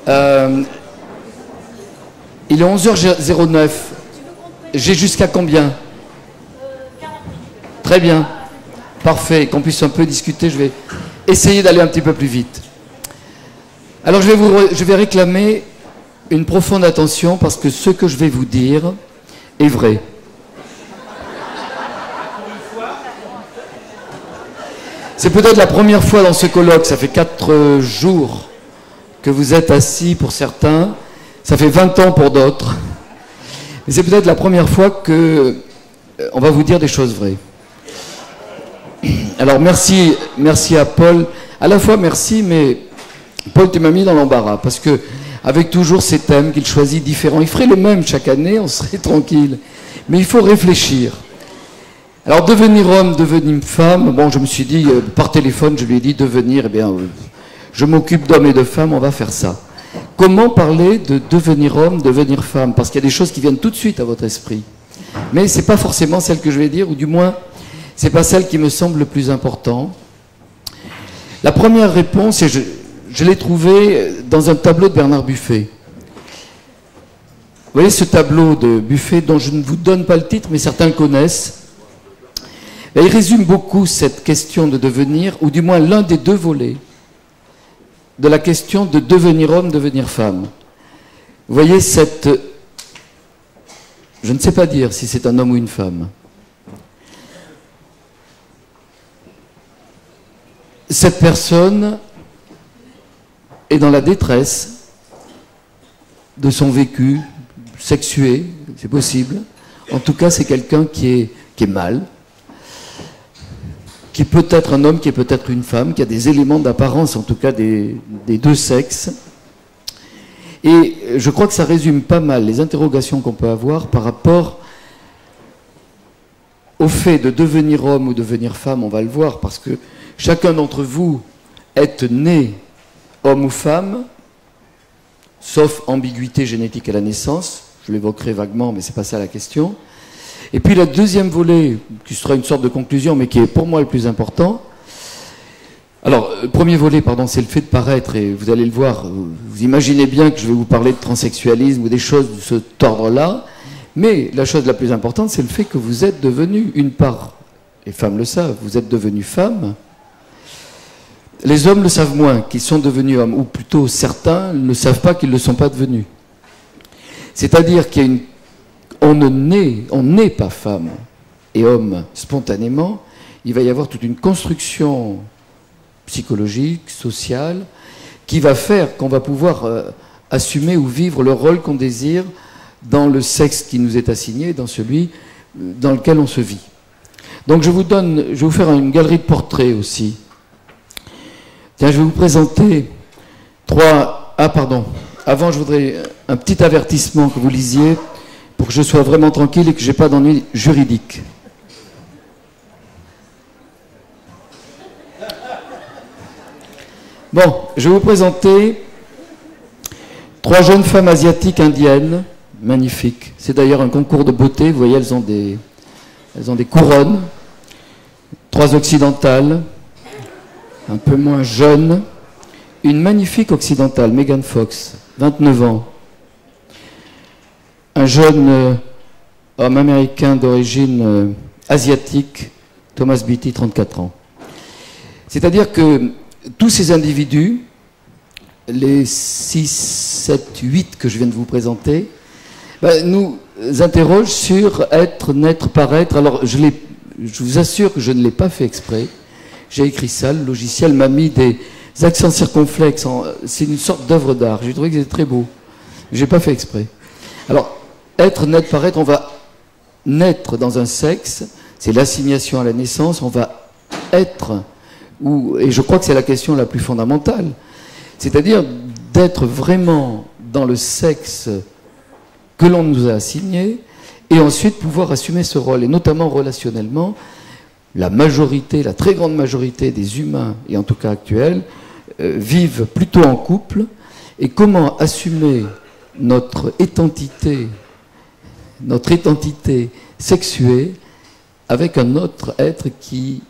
Euh, il est 11h09. J'ai jusqu'à combien? Très bien. Parfait. Qu'on puisse un peu discuter. Je vais essayer d'aller un petit peu plus vite. Alors je vais réclamer une profonde attention parce que ce que je vais vous dire est vrai. C'est peut-être la première fois dans ce colloque, ça fait 4 jours que vous êtes assis pour certains, ça fait 20 ans pour d'autres. Mais c'est peut-être la première fois que on va vous dire des choses vraies. Alors merci à Paul. À la fois merci, mais Paul, tu m'as mis dans l'embarras parce que avec toujours ces thèmes qu'il choisit différents, il ferait le même chaque année, on serait tranquille. Mais il faut réfléchir. Alors devenir homme, devenir femme, bon, je me suis dit, par téléphone, je lui ai dit devenir, eh bien, je m'occupe d'hommes et de femmes, on va faire ça. Comment parler de devenir homme, devenir femme? Parce qu'il y a des choses qui viennent tout de suite à votre esprit. Mais ce n'est pas forcément celle que je vais dire, ou du moins, ce n'est pas celle qui me semble le plus important. La première réponse, et je l'ai trouvée dans un tableau de Bernard Buffet. Vous voyez ce tableau de Buffet dont je ne vous donne pas le titre, mais certains le connaissent. Et il résume beaucoup cette question de devenir, ou du moins l'un des deux volets de la question de devenir homme, devenir femme. Vous voyez cette... Je ne sais pas dire si c'est un homme ou une femme. Cette personne est dans la détresse de son vécu sexué, c'est possible. En tout cas, c'est quelqu'un qui est mal, qui peut être un homme, qui est peut-être une femme, qui a des éléments d'apparence, en tout cas des deux sexes. Et je crois que ça résume pas mal les interrogations qu'on peut avoir par rapport au fait de devenir homme ou devenir femme, on va le voir, parce que chacun d'entre vous est né homme ou femme, sauf ambiguïté génétique à la naissance, je l'évoquerai vaguement, mais c'est pas ça la question. Et puis le deuxième volet, qui sera une sorte de conclusion, mais qui est pour moi le plus important. Alors, le premier volet, pardon, c'est le fait de paraître, et vous allez le voir, vous imaginez bien que je vais vous parler de transsexualisme ou des choses de cet ordre-là, mais la chose la plus importante, c'est le fait que vous êtes devenu, une part, les femmes le savent, vous êtes devenu femme. Les hommes le savent moins, qu'ils sont devenus hommes, ou plutôt certains ne savent pas qu'ils ne le sont pas devenus. C'est-à-dire qu'il y a on n'est pas femme et homme spontanément, il va y avoir toute une construction psychologique, sociale, qui va faire qu'on va pouvoir assumer ou vivre le rôle qu'on désire dans le sexe qui nous est assigné, dans celui dans lequel on se vit. Donc je vais vous faire une galerie de portraits aussi. Tiens, je vais vous présenter Avant, je voudrais un petit avertissement que vous lisiez pour que je sois vraiment tranquille et que je n'ai pas d'ennui juridique. Bon, je vais vous présenter 3 jeunes femmes asiatiques indiennes, magnifiques. C'est d'ailleurs un concours de beauté, vous voyez, elles ont des couronnes. 3 occidentales, un peu moins jeunes. Une magnifique occidentale, Megan Fox, 29 ans. Un jeune homme américain d'origine asiatique, Thomas Beatty, 34 ans. C'est-à-dire que tous ces individus, les 6, 7, 8 que je viens de vous présenter, nous interrogent sur être, naître, paraître. Alors, je vous assure que je ne l'ai pas fait exprès. J'ai écrit ça, le logiciel m'a mis des accents circonflexes. C'est une sorte d'œuvre d'art. J'ai trouvé que c'était très beau. Je n'ai pas fait exprès. Alors, être, naître, paraître, on va naître dans un sexe, c'est l'assignation à la naissance, on va être, et je crois que c'est la question la plus fondamentale, c'est-à-dire d'être vraiment dans le sexe que l'on nous a assigné, et ensuite pouvoir assumer ce rôle, et notamment relationnellement. La majorité, la très grande majorité des humains, et en tout cas actuels, vivent plutôt en couple, et comment assumer notre identité sexuée avec un autre être qui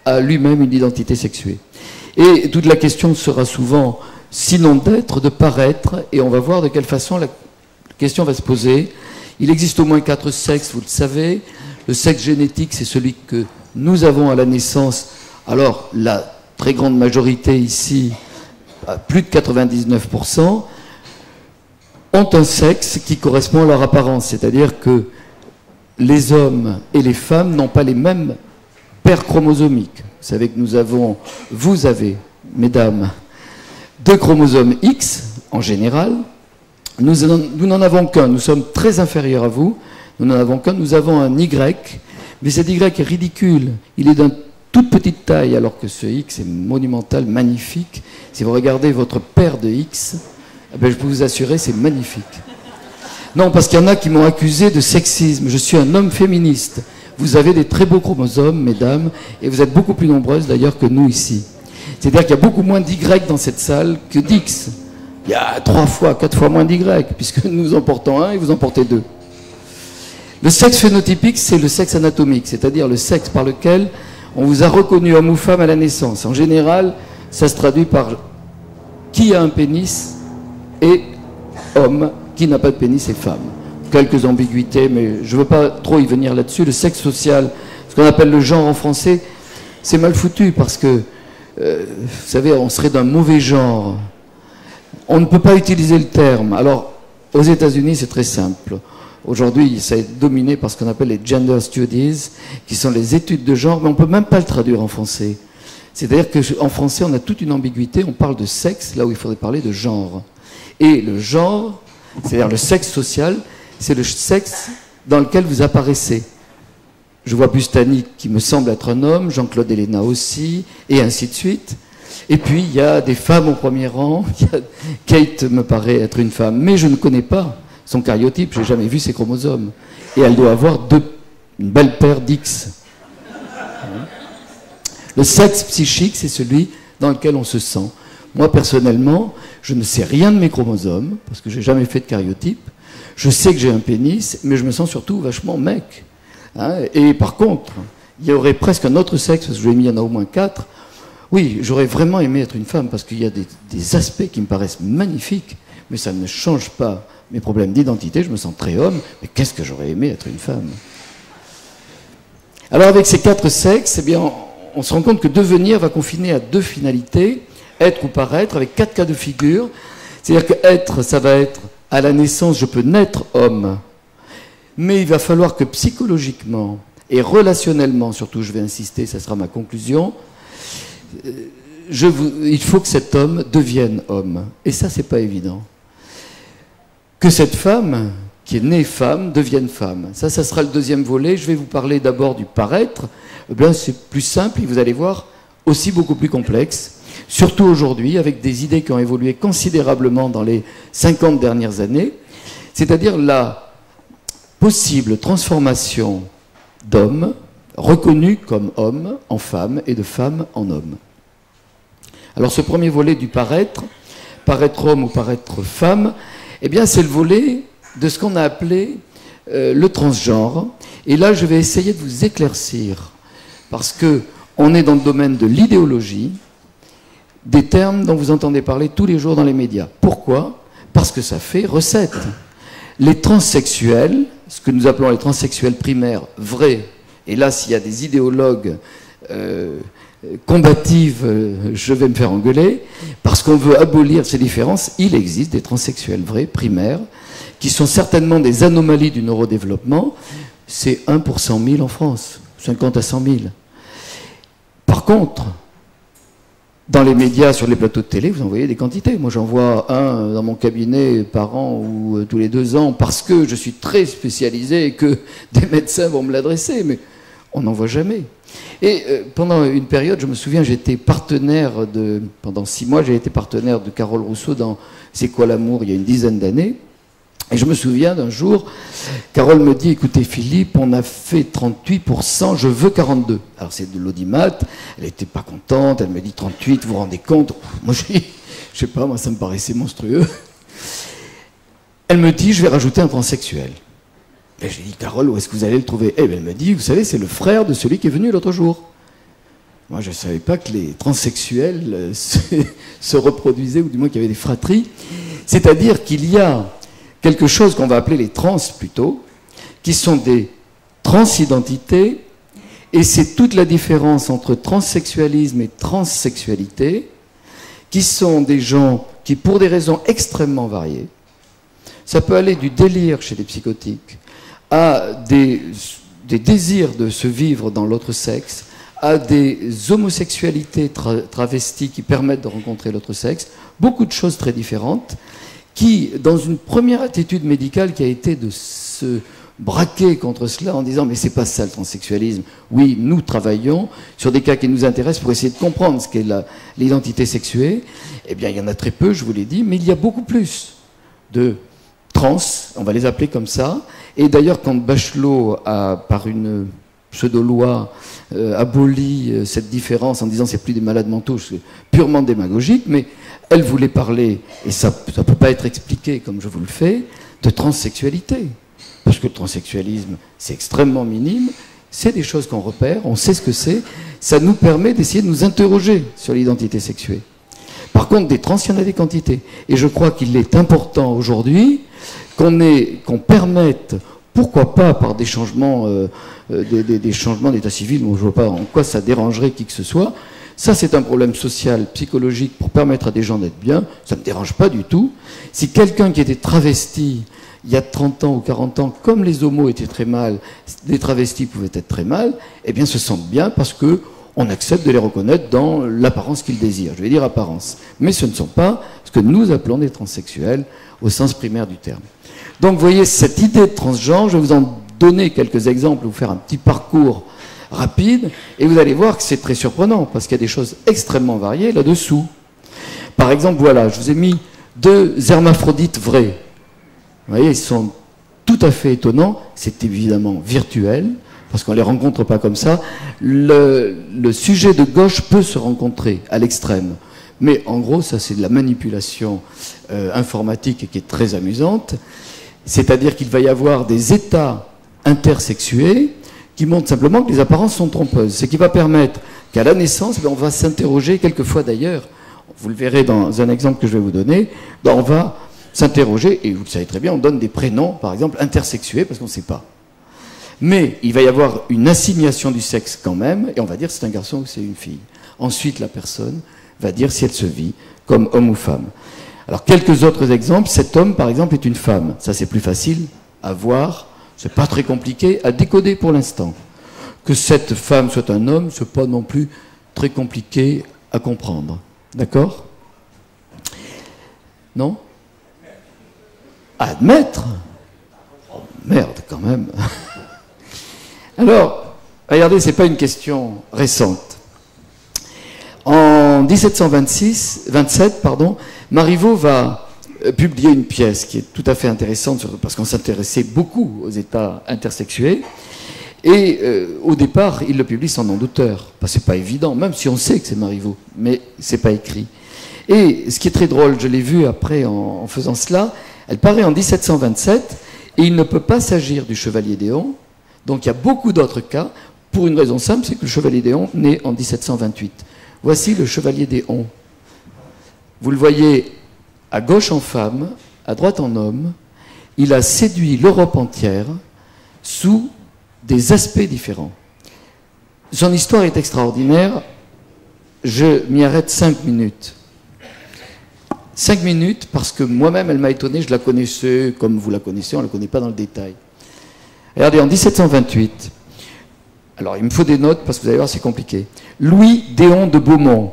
a lui-même une identité sexuée. Et toute la question sera souvent sinon d'être, de paraître, et on va voir de quelle façon la question va se poser. Il existe au moins 4 sexes, vous le savez. Le sexe génétique, c'est celui que nous avons à la naissance. Alors, la très grande majorité ici, plus de 99%, ont un sexe qui correspond à leur apparence. C'est-à-dire que les hommes et les femmes n'ont pas les mêmes paires chromosomiques. Vous savez que vous avez, mesdames, 2 chromosomes X, en général. Nous n'en avons qu'un. Nous sommes très inférieurs à vous. Nous n'en avons qu'un. Nous avons un Y. Mais cet Y est ridicule. Il est d'une toute petite taille, alors que ce X est monumental, magnifique. Si vous regardez votre paire de X, eh bien, je peux vous assurer, c'est magnifique. Non, parce qu'il y en a qui m'ont accusé de sexisme. Je suis un homme féministe. Vous avez des très beaux chromosomes, mesdames, et vous êtes beaucoup plus nombreuses d'ailleurs que nous ici. C'est-à-dire qu'il y a beaucoup moins d'Y dans cette salle que d'X. Il y a 3 fois, 4 fois moins d'Y, puisque nous en portons un et vous en portez 2. Le sexe phénotypique, c'est le sexe anatomique, c'est-à-dire le sexe par lequel on vous a reconnu homme ou femme à la naissance. En général, ça se traduit par qui a un pénis et homme, qui n'a pas de pénis et femme. Quelques ambiguïtés, mais je ne veux pas trop y venir là-dessus. Le sexe social, ce qu'on appelle le genre en français, c'est mal foutu parce que, vous savez, on serait d'un mauvais genre. On ne peut pas utiliser le terme. Alors, aux États-Unis, c'est très simple. Aujourd'hui, ça est dominé par ce qu'on appelle les gender studies, qui sont les études de genre, mais on ne peut même pas le traduire en français. C'est-à-dire qu'en français, on a toute une ambiguïté. On parle de sexe, là où il faudrait parler de genre. Et le genre, c'est-à-dire le sexe social, c'est le sexe dans lequel vous apparaissez. Je vois Bustani qui me semble être un homme, Jean-Claude Héléna aussi, et ainsi de suite. Et puis, il y a des femmes au premier rang. Kate me paraît être une femme, mais je ne connais pas son cariotype, je n'ai jamais vu ses chromosomes. Et elle doit avoir une belle paire d'X. Le sexe psychique, c'est celui dans lequel on se sent. Moi, personnellement, je ne sais rien de mes chromosomes, parce que je n'ai jamais fait de cariotype. Je sais que j'ai un pénis, mais je me sens surtout vachement mec. Et par contre, il y aurait presque un autre sexe, parce que je l'ai mis, il y en a au moins 4. Oui, j'aurais vraiment aimé être une femme, parce qu'il y a des aspects qui me paraissent magnifiques, mais ça ne change pas mes problèmes d'identité. Je me sens très homme, mais qu'est-ce que j'aurais aimé être une femme? Alors avec ces 4 sexes, eh bien, on se rend compte que devenir va confiner à 2 finalités, être ou paraître, avec 4 cas de figure. C'est-à-dire que être, ça va être, à la naissance, je peux naître homme, mais il va falloir que psychologiquement et relationnellement, surtout je vais insister, ça sera ma conclusion, il faut que cet homme devienne homme. Et ça, c'est pas évident. Que cette femme, qui est née femme, devienne femme. Ça sera le 2e volet. Je vais vous parler d'abord du paraître. Eh bien, c'est plus simple, et vous allez voir, aussi beaucoup plus complexe. Surtout aujourd'hui, avec des idées qui ont évolué considérablement dans les 50 dernières années. C'est-à-dire la possible transformation d'homme, reconnu comme homme en femme et de femme en homme. Alors ce premier volet du paraître homme ou paraître femme, eh bien c'est le volet de ce qu'on a appelé le transgenre. Et là je vais essayer de vous éclaircir, parce qu'on est dans le domaine de l'idéologie, des termes dont vous entendez parler tous les jours dans les médias. Pourquoi? Parce que ça fait recette. Les transsexuels, ce que nous appelons les transsexuels primaires, vrais, et là s'il y a des idéologues combatives, je vais me faire engueuler, parce qu'on veut abolir ces différences. Il existe des transsexuels vrais, primaires, qui sont certainement des anomalies du neurodéveloppement. C'est 1 pour 100 000 en France, 50 à 100 000. Par contre, dans les médias, sur les plateaux de télé, vous en voyez des quantités. Moi, j'en vois un dans mon cabinet par an ou tous les 2 ans, parce que je suis très spécialisé et que des médecins vont me l'adresser, mais on n'en voit jamais. Et pendant une période, je me souviens, j'étais partenaire pendant 6 mois, j'ai été partenaire de Carole Rousseau dans C'est quoi l'amour, il y a une dizaine d'années. Et je me souviens d'un jour, Carole me dit, écoutez Philippe, on a fait 38%, je veux 42. Alors c'est de l'audimat, elle n'était pas contente, elle me dit 38, vous vous rendez compte? Moi je sais pas, moi ça me paraissait monstrueux. Elle me dit, je vais rajouter un transsexuel. Et j'ai dit, Carole, où est-ce que vous allez le trouver? Eh bien elle me dit, vous savez, c'est le frère de celui qui est venu l'autre jour. Moi, je ne savais pas que les transsexuels se reproduisaient, ou du moins qu'il y avait des fratries. C'est-à-dire qu'il y a quelque chose qu'on va appeler les trans, plutôt, qui sont des transidentités, et c'est toute la différence entre transsexualisme et transsexualité, qui sont des gens qui, pour des raisons extrêmement variées, ça peut aller du délire chez les psychotiques à des désirs de se vivre dans l'autre sexe, à des homosexualités travesties qui permettent de rencontrer l'autre sexe, beaucoup de choses très différentes, qui, dans une première attitude médicale qui a été de se braquer contre cela en disant mais c'est pas ça le transsexualisme. Oui, nous travaillons sur des cas qui nous intéressent pour essayer de comprendre ce qu'est l'identité sexuée. Eh bien, il y en a très peu, je vous l'ai dit, mais il y a beaucoup plus de trans, on va les appeler comme ça. Et d'ailleurs, quand Bachelot a, par une pseudo-loi, aboli cette différence en disant c'est plus des malades mentaux, c'est purement démagogique, mais elle voulait parler, et ça ne peut pas être expliqué comme je vous le fais, de transsexualité. Parce que le transsexualisme, c'est extrêmement minime, c'est des choses qu'on repère, on sait ce que c'est, ça nous permet d'essayer de nous interroger sur l'identité sexuée. Par contre, des trans, il y en a des quantités. Et je crois qu'il est important aujourd'hui qu'on permette, pourquoi pas par des changements d'état civil, je ne vois pas en quoi ça dérangerait qui que ce soit. Ça, c'est un problème social, psychologique, pour permettre à des gens d'être bien. Ça ne me dérange pas du tout. Si quelqu'un qui était travesti il y a 30 ans ou 40 ans, comme les homos étaient très mal, les travestis pouvaient être très mal, eh bien se sentent bien parce qu'on accepte de les reconnaître dans l'apparence qu'ils désirent. Je vais dire apparence. Mais ce ne sont pas ce que nous appelons des transsexuels au sens primaire du terme. Donc vous voyez, cette idée de transgenre, je vais vous en donner quelques exemples, vous faire un petit parcours rapide, et vous allez voir que c'est très surprenant, parce qu'il y a des choses extrêmement variées là-dessous. Par exemple, voilà, je vous ai mis 2 hermaphrodites vrais. Vous voyez, ils sont tout à fait étonnants. C'est évidemment virtuel, parce qu'on ne les rencontre pas comme ça. Le sujet de gauche peut se rencontrer à l'extrême. Mais en gros, ça c'est de la manipulation informatique qui est très amusante. C'est-à-dire qu'il va y avoir des états intersexués qui montrent simplement que les apparences sont trompeuses. Ce qui va permettre qu'à la naissance, on va s'interroger, quelquefois d'ailleurs, vous le verrez dans un exemple que je vais vous donner, on va s'interroger, et vous le savez très bien, on donne des prénoms, par exemple, intersexués, parce qu'on ne sait pas. Mais il va y avoir une assignation du sexe quand même, et on va dire c'est un garçon ou c'est une fille. Ensuite, la personne va dire si elle se vit comme homme ou femme. Alors, quelques autres exemples. Cet homme, par exemple, est une femme. Ça, c'est plus facile à voir, c'est pas très compliqué à décoder pour l'instant. Que cette femme soit un homme, c'est pas non plus très compliqué à comprendre. D'accord? Non? Admettre? Oh, merde, quand même. Alors, regardez, c'est pas une question récente. En 1727, Marivaux va publier une pièce qui est tout à fait intéressante, parce qu'on s'intéressait beaucoup aux états intersexués. Et au départ, il le publie sans nom d'auteur. C'est pas évident, même si on sait que c'est Marivaux, mais c'est pas écrit. Et ce qui est très drôle, je l'ai vu après en faisant cela, elle paraît en 1727, et il ne peut pas s'agir du Chevalier d'Éon. Donc il y a beaucoup d'autres cas, pour une raison simple, c'est que le Chevalier d'Éon naît en 1728. Voici le Chevalier d'Éon. Vous le voyez à gauche en femme, à droite en homme. Il a séduit l'Europe entière sous des aspects différents. Son histoire est extraordinaire. Je m'y arrête 5 minutes. 5 minutes parce que moi-même, elle m'a étonné. Je la connaissais comme vous la connaissez, on ne la connaît pas dans le détail. Regardez, en 1728, alors il me faut des notes parce que vous allez voir, c'est compliqué. Louis d'Éon de Beaumont,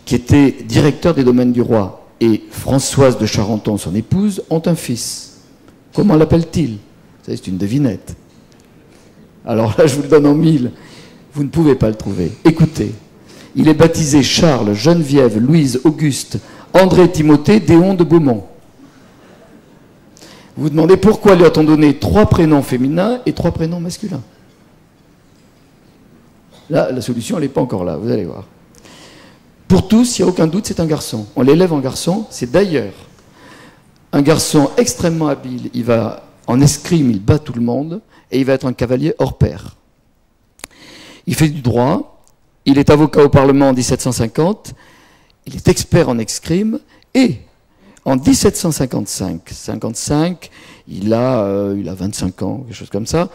qui était directeur des domaines du roi, et Françoise de Charenton, son épouse, ont un fils. Comment l'appelle-t-il? Vous savez, c'est une devinette. Alors là, je vous le donne en 1000. Vous ne pouvez pas le trouver. Écoutez, il est baptisé Charles, Geneviève, Louise, Auguste, André, Timothée, d'Éon de Beaumont. Vous vous demandez pourquoi lui a-t-on donné 3 prénoms féminins et 3 prénoms masculins? Là, la solution, elle n'est pas encore là, vous allez voir. Pour tous, il n'y a aucun doute, c'est un garçon. On l'élève en garçon, c'est d'ailleurs un garçon extrêmement habile. Il va en escrime, il bat tout le monde, et il va être un cavalier hors pair. Il fait du droit, il est avocat au Parlement en 1750, il est expert en escrime, et en 1755, il a 25 ans, quelque chose comme ça,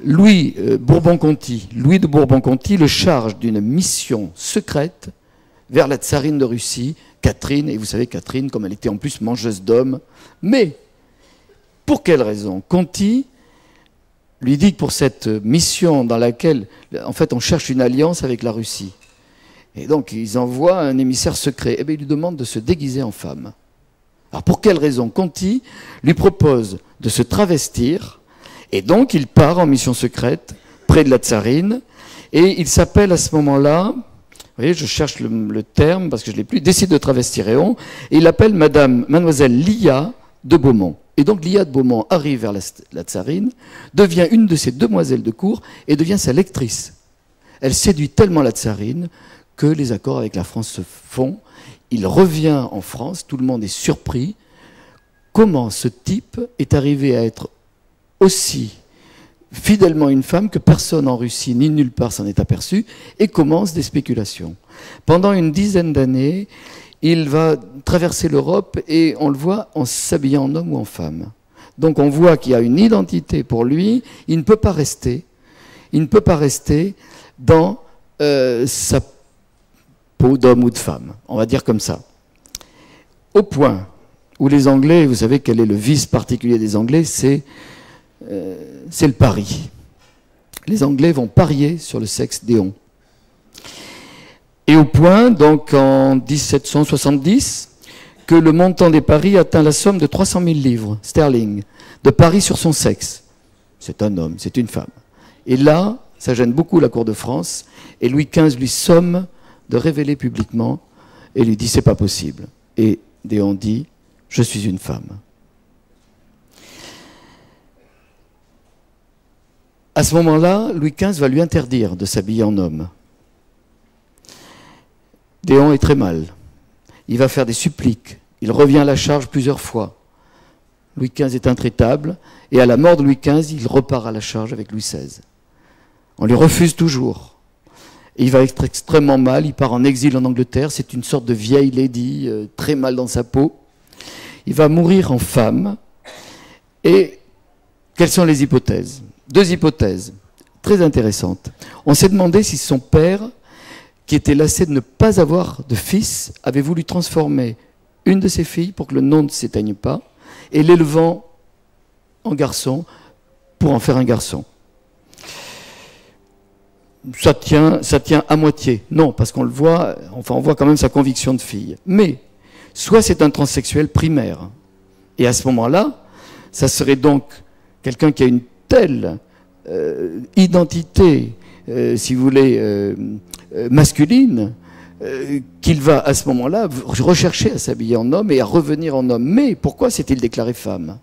Louis de Bourbon-Conti le charge d'une mission secrète vers la tsarine de Russie, Catherine, et vous savez, Catherine, comme elle était en plus mangeuse d'hommes, mais pour quelle raison? Conti lui dit que pour cette mission dans laquelle, en fait, on cherche une alliance avec la Russie. Et donc, ils envoient un émissaire secret. Et bien, il lui demande de se déguiser en femme. Alors, pour quelle raison? Conti lui propose de se travestir, et donc, il part en mission secrète, près de la tsarine, et il s'appelle à ce moment-là, vous voyez, je cherche le terme, parce que je ne l'ai plus, décide de travestir Réon, et il appelle mademoiselle Lia de Beaumont. Et donc Lia de Beaumont arrive vers la tsarine, devient une de ses demoiselles de cour et devient sa lectrice. Elle séduit tellement la tsarine que les accords avec la France se font. Il revient en France, tout le monde est surpris. Comment ce type est arrivé à être aussi fidèlement une femme que personne en Russie ni nulle part s'en est aperçu, et commencent des spéculations. Pendant une dizaine d'années, il va traverser l'Europe et on le voit en s'habillant en homme ou en femme. Donc on voit qu'il y a une identité pour lui, il ne peut pas rester dans sa peau d'homme ou de femme, on va dire comme ça. Au point où les Anglais, vous savez quel est le vice particulier des Anglais, c'est le pari. Les Anglais vont parier sur le sexe d'Éon. Et au point, donc en 1770, que le montant des paris atteint la somme de 300 000 livres sterling, de paris sur son sexe. C'est un homme, c'est une femme. Et là, ça gêne beaucoup la cour de France, et Louis XV lui somme de révéler publiquement, et lui dit c'est pas possible. Et Déon dit, je suis une femme. À ce moment-là, Louis XV va lui interdire de s'habiller en homme. Déon est très mal. Il va faire des suppliques. Il revient à la charge plusieurs fois. Louis XV est intraitable, et à la mort de Louis XV, il repart à la charge avec Louis XVI. On lui refuse toujours. Et il va être extrêmement mal, il part en exil en Angleterre, c'est une sorte de vieille lady, très mal dans sa peau. Il va mourir en femme. Et quelles sont les hypothèses? Deux hypothèses très intéressantes. On s'est demandé si son père, qui était lassé de ne pas avoir de fils, avait voulu transformer une de ses filles pour que le nom ne s'éteigne pas, et l'élevant en garçon pour en faire un garçon. Ça tient à moitié. Non, parce qu'on le voit, enfin on voit quand même sa conviction de fille. Mais, soit c'est un transsexuel primaire, et à ce moment-là, ça serait donc quelqu'un qui a une telle identité, si vous voulez, masculine, qu'il va à ce moment-là rechercher à s'habiller en homme et à revenir en homme. Mais pourquoi s'est-il déclaré femme?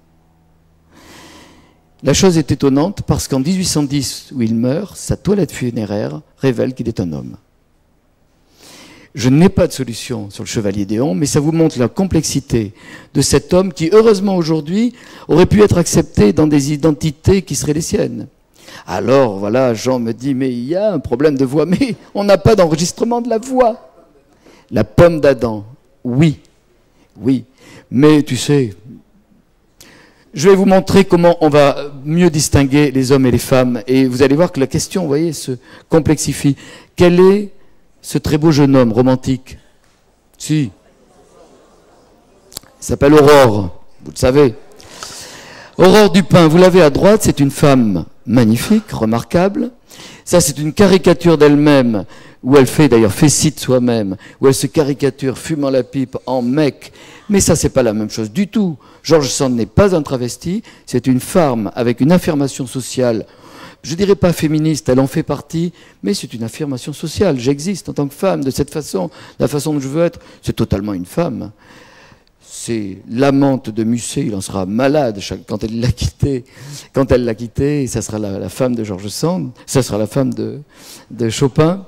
La chose est étonnante parce qu'en 1810, où il meurt, sa toilette funéraire révèle qu'il est un homme. Je n'ai pas de solution sur le chevalier d'Éon, mais ça vous montre la complexité de cet homme qui, heureusement aujourd'hui, aurait pu être accepté dans des identités qui seraient les siennes. Alors, voilà, Jean me dit, mais il y a un problème de voix, mais on n'a pas d'enregistrement de la voix. La pomme d'Adam, oui, mais tu sais, je vais vous montrer comment on va mieux distinguer les hommes et les femmes, et vous allez voir que la question, vous voyez, se complexifie. Quel est ce très beau jeune homme romantique? Si. Il s'appelle Aurore, vous le savez. Aurore Dupin, vous l'avez à droite, c'est une femme magnifique, remarquable. Ça, c'est une caricature d'elle-même, où elle fait cite soi-même, où elle se caricature, fumant la pipe, en mec. Mais ça, c'est pas la même chose du tout. George Sand n'est pas un travesti, c'est une femme avec une affirmation sociale. Je dirais pas féministe, elle en fait partie, mais c'est une affirmation sociale. J'existe en tant que femme, de cette façon, la façon dont je veux être, c'est totalement une femme. C'est l'amante de Musset, il en sera malade quand elle l'a quitté. Quand elle l'a quitté, ça sera la femme de George Sand, ça sera la femme de Chopin.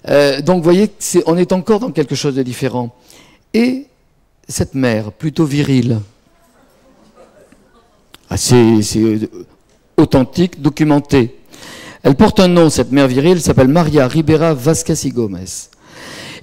Donc vous voyez, on est encore dans quelque chose de différent. Et cette mère, plutôt virile, assez authentique, documentée, Elle porte un nom, cette mère virile, elle s'appelle Maria Ribera Vázquez y Gómez.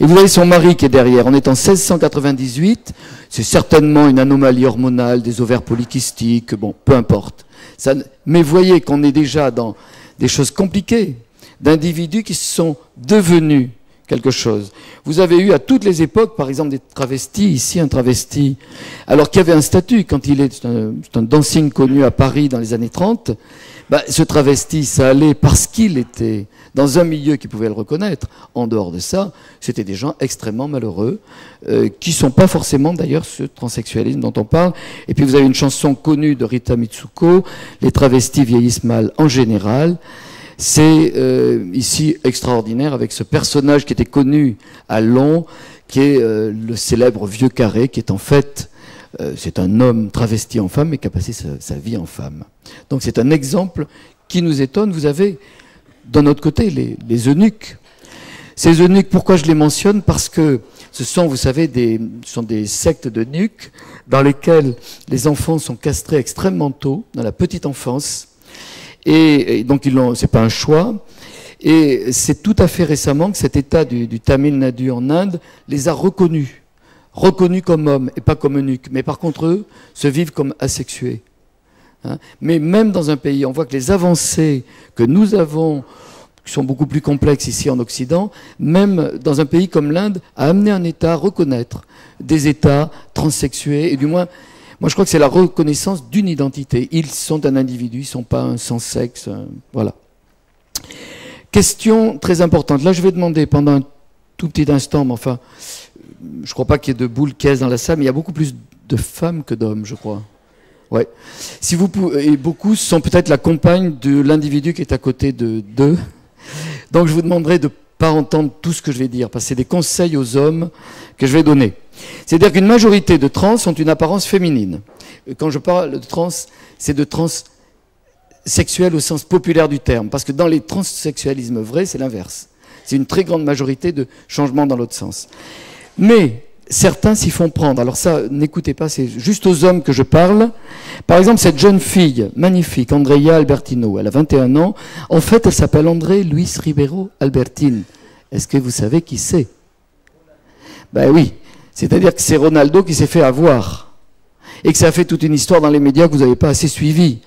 Et vous avez son mari qui est derrière. On est en 1698. C'est certainement une anomalie hormonale, des ovaires polykystiques, bon, peu importe. Ça, mais voyez qu'on est déjà dans des choses compliquées, d'individus qui sont devenus quelque chose. Vous avez eu à toutes les époques, par exemple, des travestis, ici un travesti, alors qu'il y avait un statut, quand c'est un dancing connu à Paris dans les années 30, ce travesti, ça allait parce qu'il était dans un milieu qui pouvait le reconnaître. En dehors de ça, c'était des gens extrêmement malheureux, qui ne sont pas forcément d'ailleurs ce transsexualisme dont on parle. Et puis vous avez une chanson connue de Rita Mitsuko, les travestis vieillissent mal en général. C'est ici extraordinaire avec ce personnage qui était connu à Long, qui est le célèbre vieux carré, qui est en fait, c'est un homme travesti en femme, mais qui a passé sa vie en femme. Donc c'est un exemple qui nous étonne. Vous avez, d'un autre côté, les eunuques. Ces eunuques, pourquoi je les mentionne? Parce que ce sont, vous savez, ce sont des sectes d'eunuques dans lesquelles les enfants sont castrés extrêmement tôt, dans la petite enfance. Et donc, c'est pas un choix. Et c'est tout à fait récemment que cet État du Tamil Nadu en Inde les a reconnus comme hommes et pas comme eunuques. Mais par contre, eux se vivent comme asexués. Hein. Mais même dans un pays, on voit que les avancées que nous avons, qui sont beaucoup plus complexes ici en Occident, même dans un pays comme l'Inde, a amené un État à reconnaître des États transsexués, et du moins, moi je crois que c'est la reconnaissance d'une identité. Ils sont un individu, ils ne sont pas un sans sexe, voilà. Question très importante. Là je vais demander pendant un tout petit instant, mais enfin, je ne crois pas qu'il y ait de boules caisses dans la salle, mais il y a beaucoup plus de femmes que d'hommes, je crois. Ouais. Si vous pouvez, et beaucoup sont peut-être la compagne de l'individu qui est à côté d'eux. Donc je vous demanderai de ne pas entendre tout ce que je vais dire, parce que c'est des conseils aux hommes que je vais donner. C'est-à-dire qu'une majorité de trans ont une apparence féminine. Quand je parle de trans, c'est de transsexuel au sens populaire du terme, parce que dans les transsexualismes vrais, c'est l'inverse. C'est une très grande majorité de changements dans l'autre sens. Mais certains s'y font prendre. Alors ça, n'écoutez pas, c'est juste aux hommes que je parle. Par exemple, cette jeune fille magnifique, Andrea Albertino, elle a 21 ans. En fait, elle s'appelle André Luis Ribeiro Albertin. Est-ce que vous savez qui c'est? Ben oui, c'est-à-dire que c'est Ronaldo qui s'est fait avoir. Et que ça a fait toute une histoire dans les médias que vous n'avez pas assez suivi.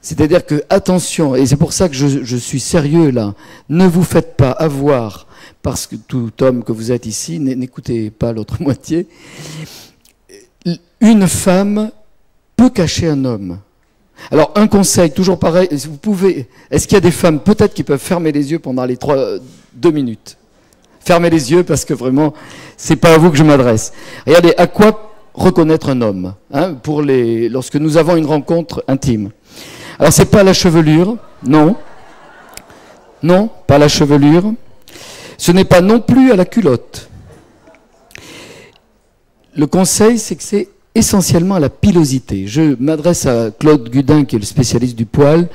C'est-à-dire que, attention, et c'est pour ça que je suis sérieux là, ne vous faites pas avoir, parce que tout homme que vous êtes ici, n'écoutez pas l'autre moitié, une femme peut cacher un homme. Alors, un conseil, toujours pareil, vous pouvez, est-ce qu'il y a des femmes, peut-être, qui peuvent fermer les yeux pendant les 2 minutes? Fermez les yeux, parce que vraiment, c'est pas à vous que je m'adresse. Regardez, à quoi reconnaître un homme, hein, lorsque nous avons une rencontre intime? Alors, c'est pas la chevelure, non. Non, pas la chevelure. Ce n'est pas non plus à la culotte. Le conseil, c'est que c'est essentiellement à la pilosité. Je m'adresse à Claude Gudin, qui est le spécialiste du poil.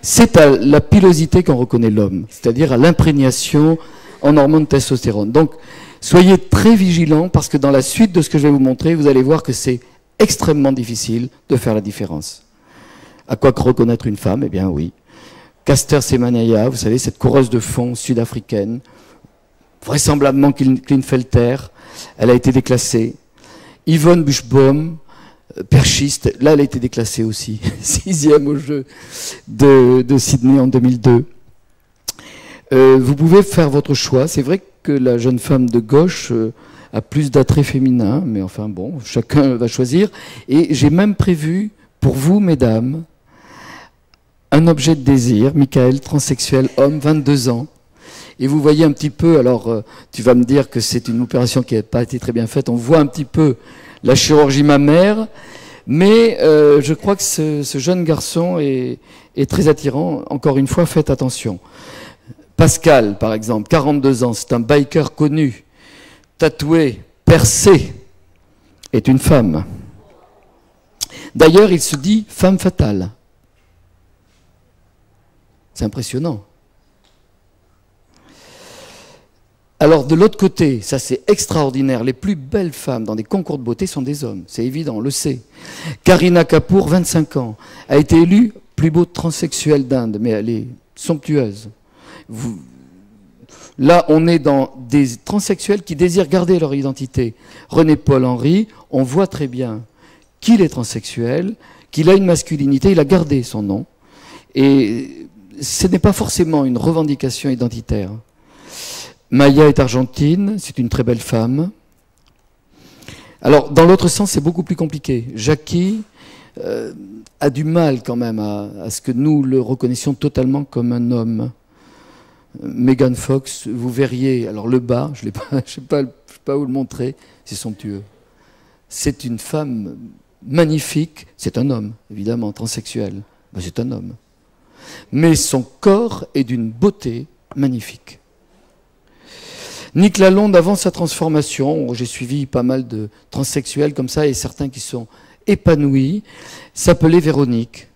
C'est à la pilosité qu'on reconnaît l'homme, c'est-à-dire à l'imprégnation en hormones de testostérone. Donc, soyez très vigilants, parce que dans la suite de ce que je vais vous montrer, vous allez voir que c'est extrêmement difficile de faire la différence. À quoi que reconnaître une femme? Eh bien oui. Caster Semenya, vous savez, cette coureuse de fond sud-africaine, vraisemblablement Klinefelter, elle a été déclassée. Yvonne Buchbaum, perchiste, là elle a été déclassée aussi, 6e au jeu de Sydney en 2002. Vous pouvez faire votre choix. C'est vrai que la jeune femme de gauche a plus d'attrait féminin, mais enfin bon, chacun va choisir. Et j'ai même prévu pour vous, mesdames, un objet de désir, Michael, transsexuel, homme, 22 ans. Et vous voyez un petit peu, alors tu vas me dire que c'est une opération qui n'a pas été très bien faite, on voit un petit peu la chirurgie mammaire, mais je crois que ce jeune garçon est très attirant. Encore une fois, faites attention. Pascal, par exemple, 42 ans, c'est un biker connu, tatoué, percé, est une femme. D'ailleurs, il se dit femme fatale. C'est impressionnant. Alors, de l'autre côté, ça c'est extraordinaire, les plus belles femmes dans des concours de beauté sont des hommes, c'est évident, on le sait. Kareena Kapoor, 25 ans, a été élue plus beau transsexuel d'Inde, mais elle est somptueuse. Là, on est dans des transsexuels qui désirent garder leur identité. René-Paul Henry, on voit très bien qu'il est transsexuel, qu'il a une masculinité, il a gardé son nom. Et ce n'est pas forcément une revendication identitaire. Maya est argentine, c'est une très belle femme. Alors, dans l'autre sens, c'est beaucoup plus compliqué. Jackie a du mal quand même à ce que nous le reconnaissions totalement comme un homme. Megan Fox, vous verriez, alors le bas, je ne sais pas où le montrer, c'est somptueux. C'est une femme magnifique, c'est un homme, évidemment, transsexuel, ben, c'est un homme. Mais son corps est d'une beauté magnifique. Nick Lalonde, avant sa transformation, j'ai suivi pas mal de transsexuels comme ça, et certains qui sont épanouis, s'appelait Véronique,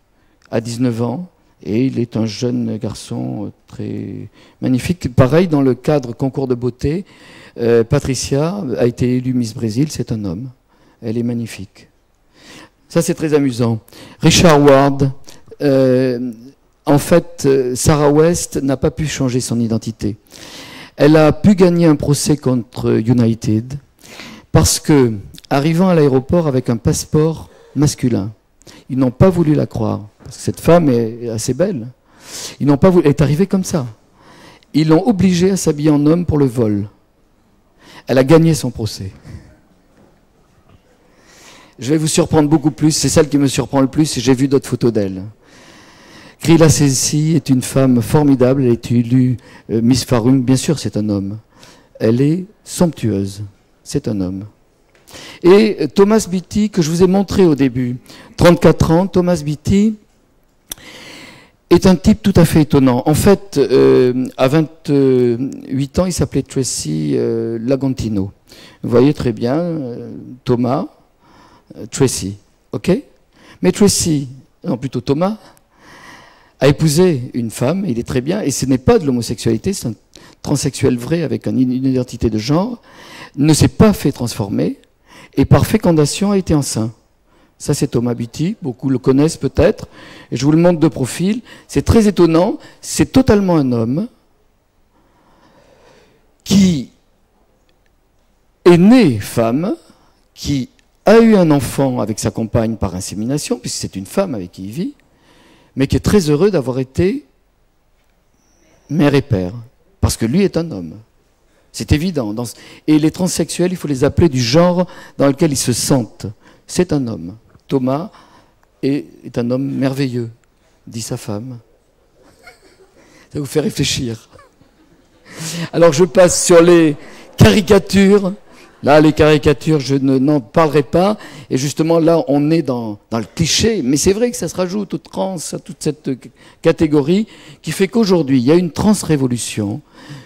à 19 ans, et il est un jeune garçon très magnifique. Pareil, dans le cadre concours de beauté, Patricia a été élue Miss Brésil, c'est un homme. Elle est magnifique. Ça, c'est très amusant. Richard Ward, en fait, Sarah West n'a pas pu changer son identité. Elle a pu gagner un procès contre United parce que, arrivant à l'aéroport avec un passeport masculin, ils n'ont pas voulu la croire, parce que cette femme est assez belle. Ils n'ont pas voulu, elle est arrivée comme ça. Ils l'ont obligée à s'habiller en homme pour le vol. Elle a gagné son procès. Je vais vous surprendre beaucoup plus, c'est celle qui me surprend le plus, et j'ai vu d'autres photos d'elle. Krila Sessi est une femme formidable, elle est élue Miss Farum, bien sûr c'est un homme. Elle est somptueuse, c'est un homme. Et Thomas Beattie, que je vous ai montré au début, 34 ans, Thomas Beattie est un type tout à fait étonnant. En fait, à 28 ans, il s'appelait Tracy Lagantino. Vous voyez très bien, Thomas, Tracy, ok? Mais Tracy, non plutôt Thomas, a épousé une femme, il est très bien, et ce n'est pas de l'homosexualité, c'est un transsexuel vrai avec une identité de genre, ne s'est pas fait transformer, et par fécondation a été enceint. Ça, c'est Thomas Beattie, beaucoup le connaissent peut-être, et je vous le montre de profil. C'est très étonnant, c'est totalement un homme qui est né femme, qui a eu un enfant avec sa compagne par insémination, puisque c'est une femme avec qui il vit, mais qui est très heureux d'avoir été mère et père, parce que lui est un homme. C'est évident. Et les transsexuels, il faut les appeler du genre dans lequel ils se sentent. C'est un homme. Thomas est un homme merveilleux, dit sa femme. Ça vous fait réfléchir. Alors je passe sur les caricatures. Là, les caricatures, je n'en parlerai pas. Et justement, là, on est dans le cliché. Mais c'est vrai que ça se rajoute aux trans, à toute cette catégorie, qui fait qu'aujourd'hui, il y a une transrévolution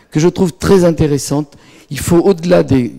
que je trouve très intéressante. Il faut, au-delà des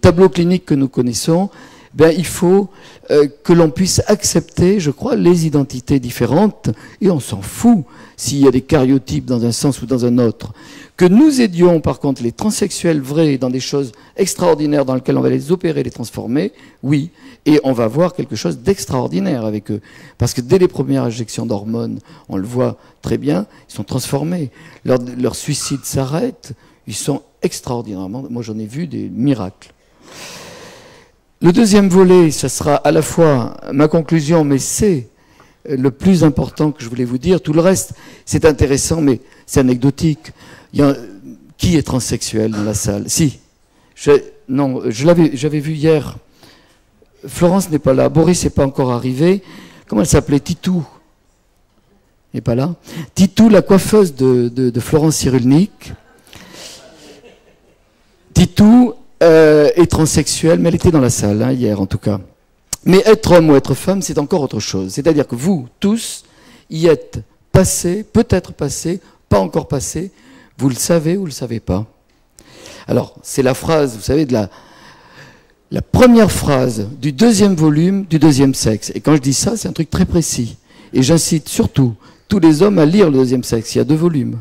tableaux cliniques que nous connaissons, ben, il faut que l'on puisse accepter, je crois, les identités différentes. Et on s'en fout s'il y a des cariotypes dans un sens ou dans un autre. Que nous aidions, par contre, les transsexuels vrais dans des choses extraordinaires dans lesquelles on va les opérer, les transformer, oui. Et on va voir quelque chose d'extraordinaire avec eux. Parce que dès les premières injections d'hormones, on le voit très bien, ils sont transformés. Leur suicide s'arrête. Ils sont extraordinairement... Moi, j'en ai vu des miracles. Le deuxième volet, ça sera à la fois ma conclusion, mais c'est le plus important que je voulais vous dire. Tout le reste, c'est intéressant, mais c'est anecdotique. Qui est transsexuel dans la salle? Si. Non, j'avais vu hier. Florence n'est pas là. Boris n'est pas encore arrivé. Comment elle s'appelait? Titou. Elle n'est pas là. Titou, la coiffeuse de Florence Cyrulnik. Titou est transsexuelle, mais elle était dans la salle, hein, hier en tout cas. Mais être homme ou être femme, c'est encore autre chose. C'est-à-dire que vous, tous, y êtes passés, peut-être passés, pas encore passés. Vous le savez ou vous ne le savez pas? Alors, c'est la phrase, vous savez, de la première phrase du deuxième volume du deuxième sexe. Et quand je dis ça, c'est un truc très précis. Et j'incite surtout tous les hommes à lire le deuxième sexe. Il y a 2 volumes.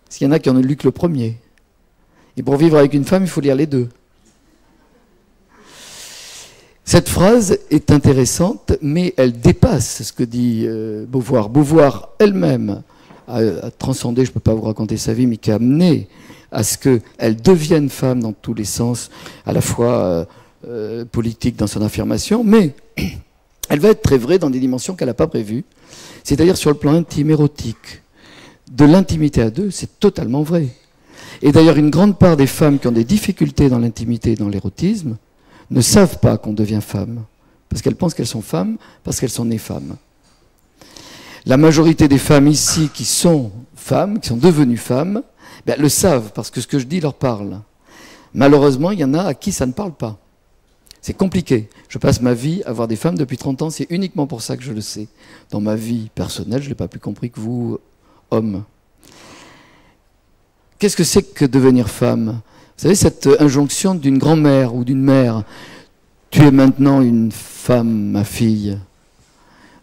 Parce qu'il y en a qui en ont lu que le premier. Et pour vivre avec une femme, il faut lire les 2. Cette phrase est intéressante, mais elle dépasse ce que dit Beauvoir. Beauvoir elle-même a transcendé, je ne peux pas vous raconter sa vie, mais qui a amené à ce qu'elle devienne femme dans tous les sens, à la fois politique dans son affirmation, mais elle va être très vraie dans des dimensions qu'elle n'a pas prévues, c'est-à-dire sur le plan intime, érotique. De l'intimité à deux, c'est totalement vrai. Et d'ailleurs, une grande part des femmes qui ont des difficultés dans l'intimité et dans l'érotisme ne savent pas qu'on devient femme, parce qu'elles pensent qu'elles sont femmes, parce qu'elles sont nées femmes. La majorité des femmes ici qui sont femmes, qui sont devenues femmes, ben, le savent, parce que ce que je dis leur parle. Malheureusement, il y en a à qui ça ne parle pas. C'est compliqué. Je passe ma vie à voir des femmes depuis 30 ans, c'est uniquement pour ça que je le sais. Dans ma vie personnelle, je ne l'ai pas plus compris que vous, hommes. Qu'est-ce que c'est que devenir femme? Vous savez, cette injonction d'une grand-mère ou d'une mère, tu es maintenant une femme, ma fille.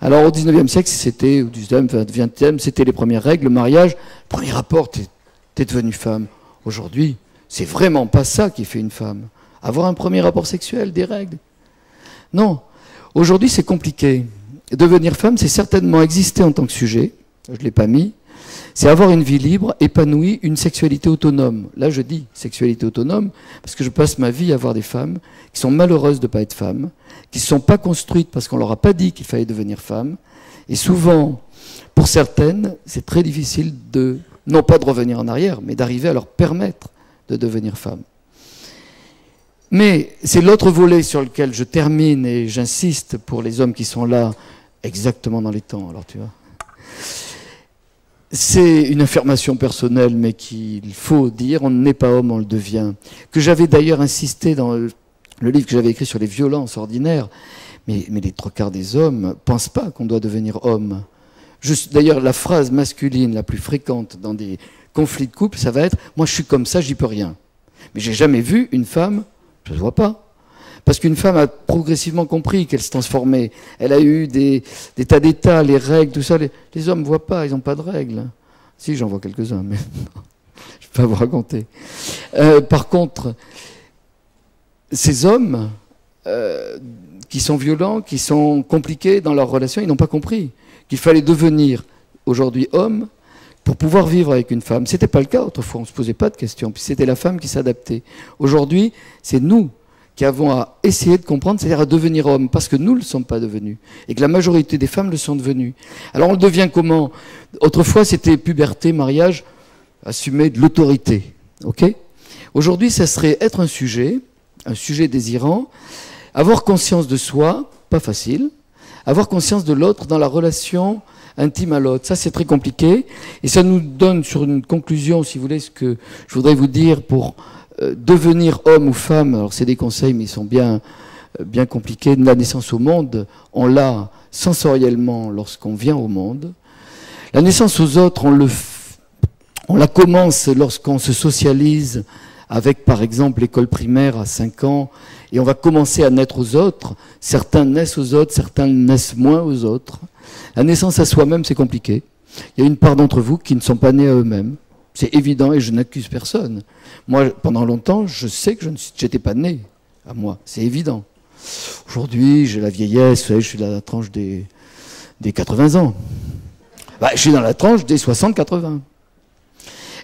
Alors au 19e siècle, c'était, au 19e, 20e, c'était les premières règles, le mariage, le premier rapport, t'es devenue femme. Aujourd'hui, c'est vraiment pas ça qui fait une femme. Avoir un premier rapport sexuel, des règles. Non. Aujourd'hui, c'est compliqué. Devenir femme, c'est certainement exister en tant que sujet. Je ne l'ai pas mis. C'est avoir une vie libre, épanouie, une sexualité autonome. Là, je dis sexualité autonome parce que je passe ma vie à voir des femmes qui sont malheureuses de ne pas être femmes, qui ne sont pas construites parce qu'on ne leur a pas dit qu'il fallait devenir femme. Et souvent, pour certaines, c'est très difficile non pas de revenir en arrière, mais d'arriver à leur permettre de devenir femme. Mais c'est l'autre volet sur lequel je termine et j'insiste pour les hommes qui sont là exactement dans les temps. Alors tu vois, c'est une affirmation personnelle, mais qu'il faut dire, on n'est pas homme, on le devient. Que j'avais d'ailleurs insisté dans le livre que j'avais écrit sur les violences ordinaires, mais les trois quarts des hommes ne pensent pas qu'on doit devenir homme. D'ailleurs, la phrase masculine la plus fréquente dans des conflits de couple, ça va être « moi je suis comme ça, j'y peux rien ». Mais j'ai jamais vu une femme, je ne vois pas. Parce qu'une femme a progressivement compris qu'elle se transformait. Elle a eu des tas d'états, les règles, tout ça. Les hommes ne voient pas, ils n'ont pas de règles. Si, j'en vois quelques-uns, mais je ne vais pas vous raconter. Par contre, ces hommes qui sont violents, qui sont compliqués dans leurs relations, ils n'ont pas compris qu'il fallait devenir aujourd'hui homme pour pouvoir vivre avec une femme. Ce n'était pas le cas autrefois, on ne se posait pas de questions. Puis c'était la femme qui s'adaptait. Aujourd'hui, c'est nous qui avons à essayer de comprendre, c'est-à-dire à devenir homme, parce que nous ne le sommes pas devenus, et que la majorité des femmes le sont devenues. Alors on le devient comment? Autrefois, c'était puberté, mariage, assumer de l'autorité. Okay? Aujourd'hui, ça serait être un sujet désirant, avoir conscience de soi, pas facile, avoir conscience de l'autre dans la relation intime à l'autre. Ça, c'est très compliqué, et ça nous donne sur une conclusion, si vous voulez, ce que je voudrais vous dire pour devenir homme ou femme. Alors c'est des conseils, mais ils sont bien compliqués. La naissance au monde, on l'a sensoriellement lorsqu'on vient au monde. La naissance aux autres, on la commence lorsqu'on se socialise avec, par exemple, l'école primaire à 5 ans, et on va commencer à naître aux autres. Certains naissent aux autres, certains naissent moins aux autres. La naissance à soi-même, c'est compliqué. Il y a une part d'entre vous qui ne sont pas nés à eux-mêmes. C'est évident, et je n'accuse personne. Moi, pendant longtemps, je sais que je n'étais pas né à moi. C'est évident. Aujourd'hui, j'ai la vieillesse, vous savez, je suis dans la tranche des 80 ans. Bah, je suis dans la tranche des 60-80.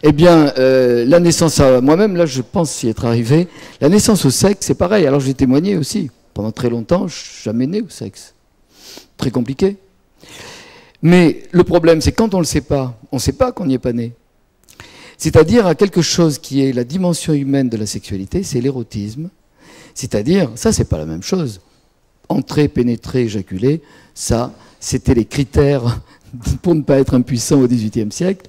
Eh bien, la naissance à moi-même, là, je pense y être arrivé. La naissance au sexe, c'est pareil. Alors, j'ai témoigné aussi. Pendant très longtemps, je ne suis jamais né au sexe. Très compliqué. Mais le problème, c'est quand on ne le sait pas, on ne sait pas qu'on n'y est pas né. C'est-à-dire à quelque chose qui est la dimension humaine de la sexualité, c'est l'érotisme. C'est-à-dire, ça, c'est pas la même chose. Entrer, pénétrer, éjaculer, ça, c'était les critères pour ne pas être impuissant au XVIIIe siècle.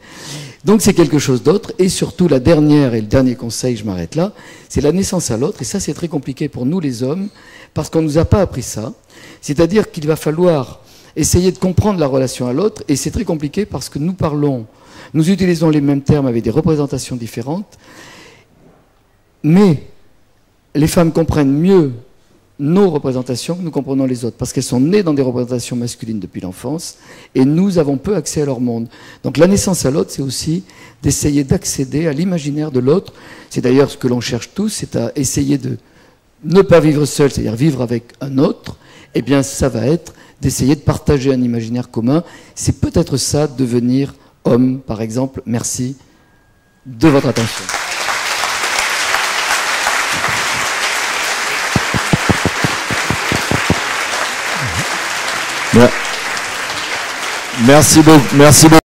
Donc c'est quelque chose d'autre. Et surtout, la dernière et le dernier conseil, je m'arrête là, c'est la naissance à l'autre. Et ça, c'est très compliqué pour nous, les hommes, parce qu'on ne nous a pas appris ça. C'est-à-dire qu'il va falloir essayer de comprendre la relation à l'autre. Et c'est très compliqué parce que nous utilisons les mêmes termes avec des représentations différentes. Mais les femmes comprennent mieux nos représentations que nous comprenons les autres, parce qu'elles sont nées dans des représentations masculines depuis l'enfance, et nous avons peu accès à leur monde. Donc la naissance à l'autre, c'est aussi d'essayer d'accéder à l'imaginaire de l'autre. C'est d'ailleurs ce que l'on cherche tous, c'est à essayer de ne pas vivre seul, c'est-à-dire vivre avec un autre. Eh bien, ça va être d'essayer de partager un imaginaire commun. C'est peut-être ça, devenir homme, par exemple. Merci de votre attention. Merci beaucoup. Merci beaucoup.